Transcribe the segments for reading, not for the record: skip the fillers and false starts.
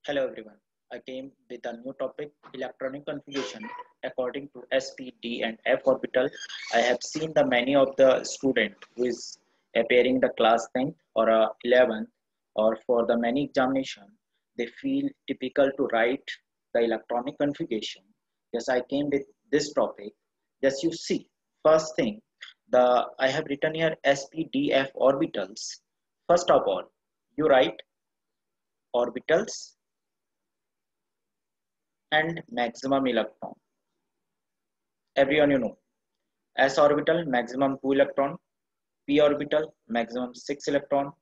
Hello everyone. I came with a new topic, electronic configuration according to sp, d and f orbital. I have seen the many of the student who is appearing the class 10th or 11th or for the many examination, they feel difficult to write the electronic configuration. Yes, I came with this topic. Yes, you see, first thing, the I have written here sp, d, f orbitals. First of all, you write orbitals and maximum electron. Everyone you know. S orbital maximum 2 electron, p orbital maximum 6 electron,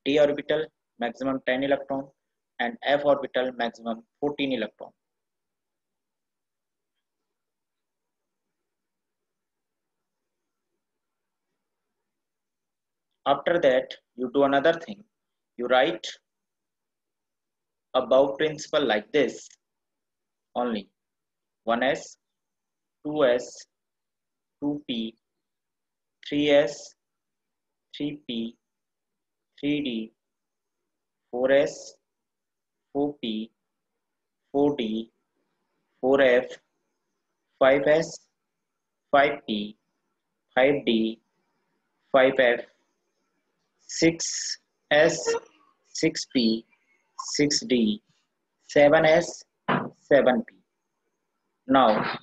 d orbital maximum 10 electron, and f orbital maximum 14 electron. After that, you do another thing. You write above principle like this only 1s, 2s, 2p, 3s, 3p, 3d, 4s, 4p, 4d, 4f, 5s, 5p, 5d, 5f, 6s, 6p, 6d, 7s, 7p. Now,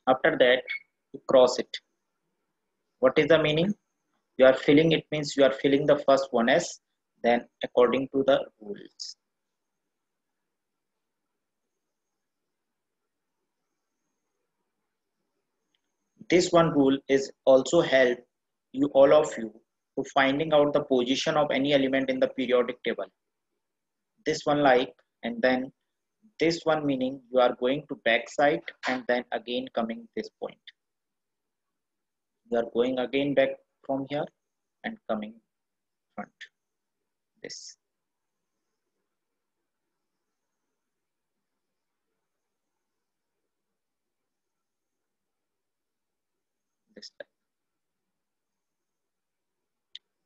after that, you cross it. What is the meaning? You are filling, it means you are filling the first one s, then according to the rules. This one rule is also help you all of you to finding out the position of any element in the periodic table. This one like, and then this one meaning you are going to back side and then again coming this point. You are going again back from here and coming front. This. This type.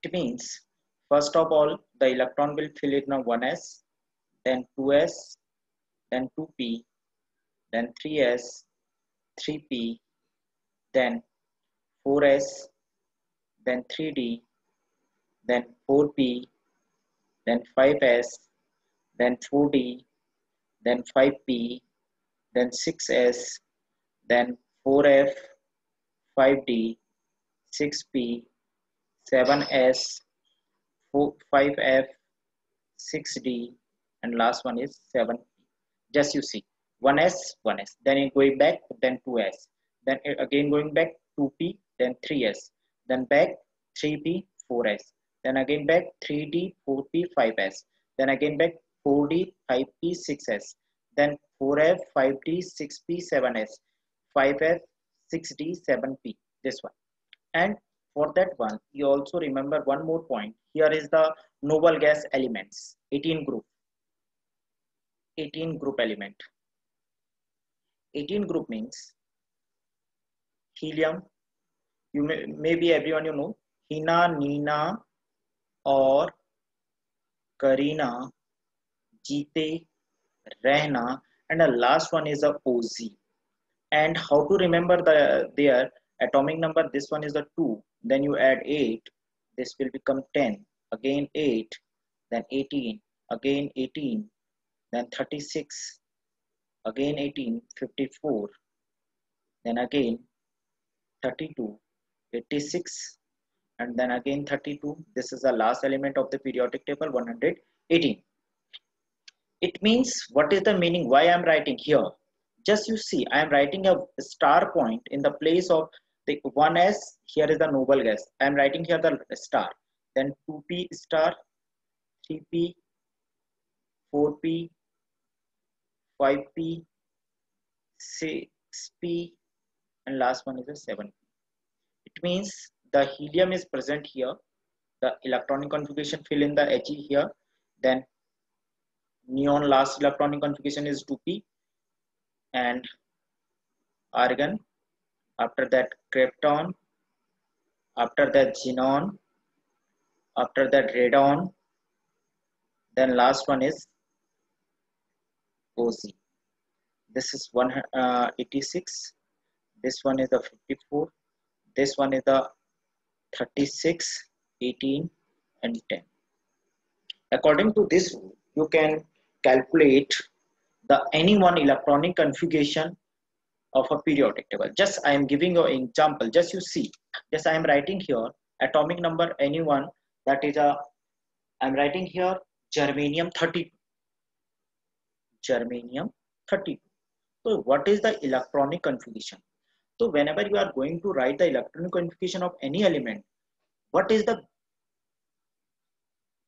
It means first of all the electron will fill in a 1s, then 2s, then 2p, then 3s, 3p, then 4s, then 3d, then 4p, then 5s, then 4d, then 5p, then 6s, then 4f, 5d, 6p, 7s, 5f, 6d, and last one is 7p. Just you see 1s, 1s, then it going back, then 2s, then again going back 2p, then 3s, then back 3p, 4s, then again back 3d, 4p, 5s, then again back 4d, 5p, 6s, then 4f, 5d, 6p, 7s, 5f, 6d, 7p. This one. And for that one, you also remember one more point. Here is the noble gas elements, 18 group. 18 group element. 18 group means helium. You maybe everyone you know Hina, Nina, or Karina, Jeete, Rehna, and the last one is a OZ. And how to remember their atomic number? This one is the 2. Then you add 8. This will become 10. Again 8. Then 18. Again 18. Then 36. Again 18. 54. Then again 32. 86. And then again 32. This is the last element of the periodic table, 118. It means, what is the meaning why I am writing here? Just you see, I am writing a star point in the place of the 1s. Here is the noble gas. I am writing here the star. Then 2p star, 3p, 4p, 5p, 6p, and last one is a 7p. It means the helium is present here. The electronic configuration fill in the He here. Then neon last electronic configuration is 2p, and argon, after that krypton, after that xenon, after that radon, then last one is OZ. This is 186. This one is the 54. This one is the 36, 18, and 10. According to this rule, you can calculate the any one electronic configuration of a periodic table. Just I am giving you an example. Just you see. Just I am writing here atomic number any one, that is a, I am writing here germanium 32. Germanium 32. So what is the electronic configuration? So whenever you are going to write the electronic configuration of any element, what is the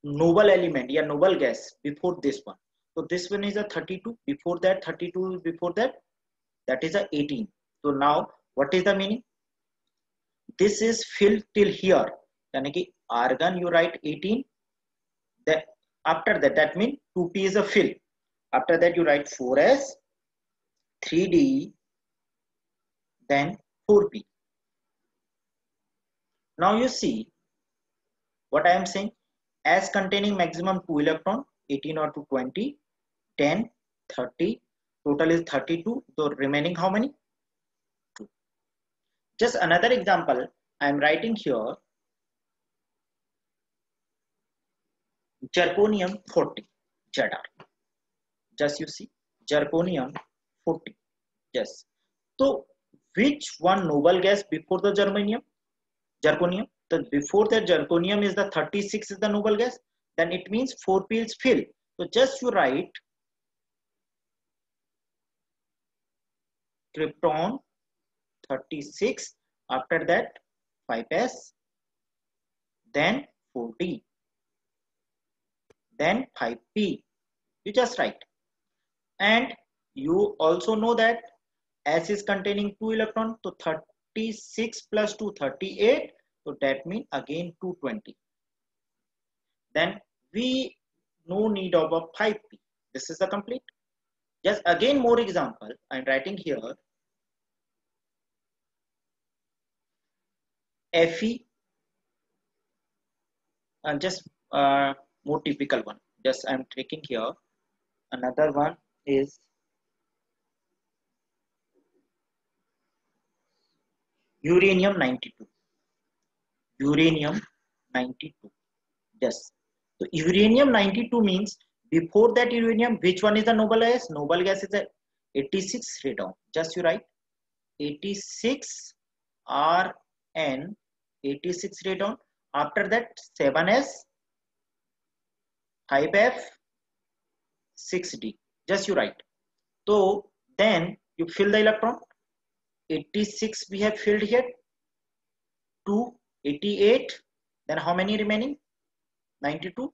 noble element, yeah, noble gas before this one? So this one is a 32. Before that 32, before that is a 18. So now what is the meaning? This is filled till here. Yani ki argon you write 18. Then after that means 2p is a fill. After that you write 4s, 3d, then 4p. Now you see what I am saying. S containing maximum 2 electron, 18 or to 20, 10, 30. Total is 32. So remaining how many? 2. Just another example. I am writing here zirconium 40 Zr. Just you see zirconium 40. Yes. So which one noble gas before the germanium? Zirconium. So before that zirconium is the 36 is the noble gas. Then it means 4p is fill. So just you write krypton 36. After that 5s. Then 4d. Then 5p. You just write. And you also know that S is containing 2 electrons. So 36 plus 2, 38. So that means again 220. Then we no need of a 5p. This is the complete. Just again more example. I'm writing here Fe and just more typical one. Just I'm taking here. Another one is uranium 92. Uranium 92. Yes. So uranium 92 means before that uranium, which one is the noble gas? Noble gas is a 86 radon. Just you write 86 Rn 86 radon. After that 7s 5f 6d. Just you write. So then you fill the electron. 86 we have filled here. 2 88. Then how many remaining? 92.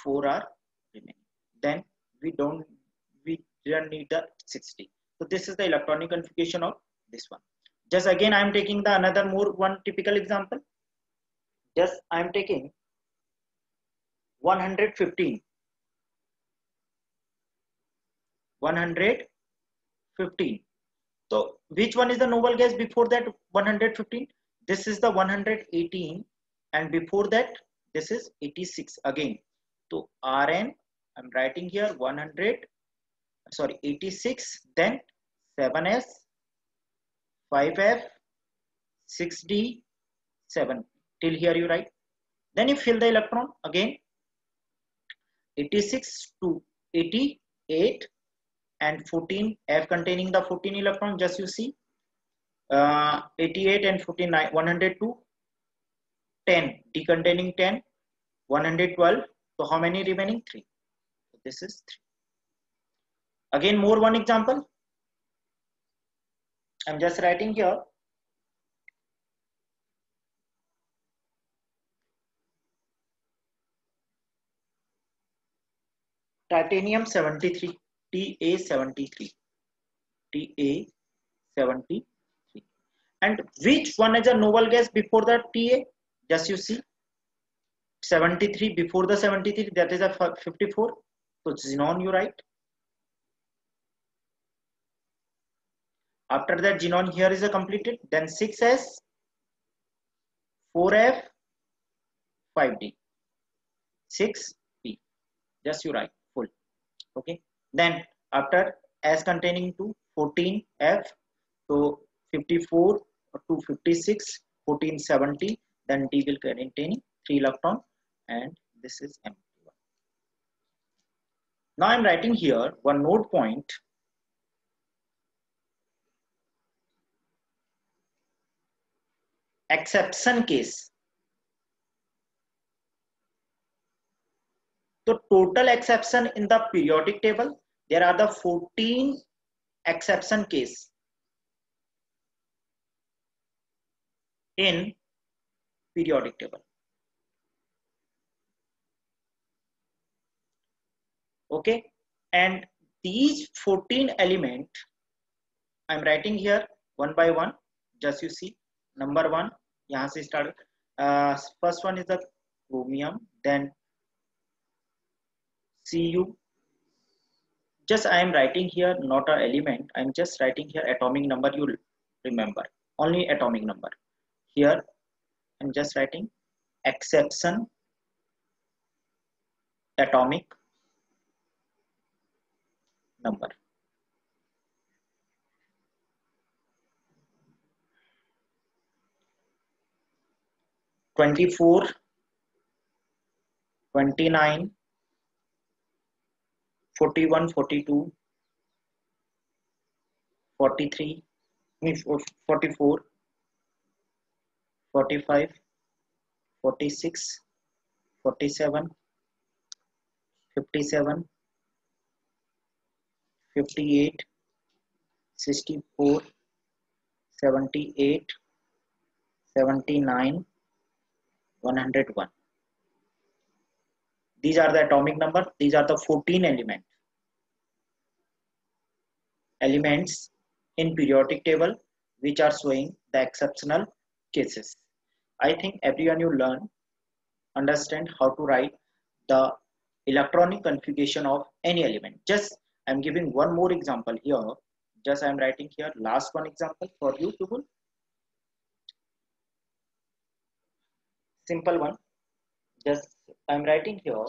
4 are remaining. Then we don't need the 60. So this is the electronic configuration of this one. Just again I am taking the another more one typical example. Just I am taking 115. 115. So which one is the noble gas before that 115? This is the 118, and before that this is 86 again. So Rn I'm writing here 86, then 7s 5f 6d 7 till here you write. Then you fill the electron again 86 to 88 and 14 F containing the 14 electron. Just you see 88 and 49 102, 10 D containing 10 112. So how many remaining? 3. So this is 3. Again more one example. I'm just writing here titanium 73 Ta73 Ta73. And which one is a noble gas before the Ta? Just you see 73 before the 73, that is a 54. So xenon you write. After that xenon here is a completed. Then 6s 4f 5d 6p. Just you write full. Okay. Then after S containing 2, 14F, so 54 to 56, 1470, then D will contain 3 electron, and this is empty one. Now I'm writing here one node point. Exception case. The total exception in the periodic table, there are the 14 exception case in periodic table. Okay, and these 14 element I'm writing here one by one. Just you see, number one, यहाँ से start. First one is the chromium, then Cu. Just I am writing here not an element. I am just writing here atomic number. You remember only atomic number. Here I am just writing exception atomic number. (24), 29, 41, 42, 43, 44, 45, 46, 47, 57, 58, 64, 78, 79, 101. These are the atomic number. These are the 14 elements in periodic table which are showing the exceptional cases. I think everyone you understand how to write the electronic configuration of any element. Just I'm giving one more example here. Just I'm writing here last one example for you people. Simple one. Just I'm writing here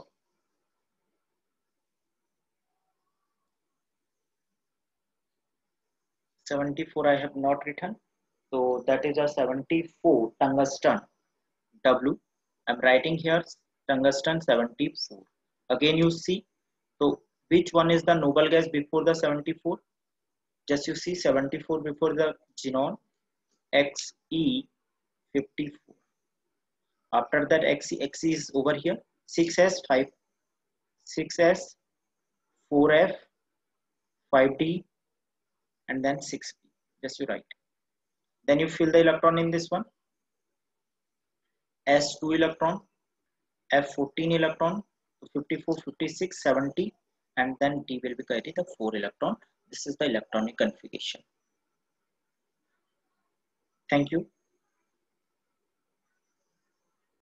74 I have not written. So that is a 74 tungsten W. I'm writing here tungsten 74. Again you see. So which one is the noble gas before the 74? Just you see 74 before the xenon Xe54. After that Xe is over here 6s 5 6s 4f 5d and then 6p. Just you write. Then you fill the electron in this one. S2 electron, F14 electron, 54, 56, 70, and then D will be carrying the 4 electron. This is the electronic configuration. Thank you.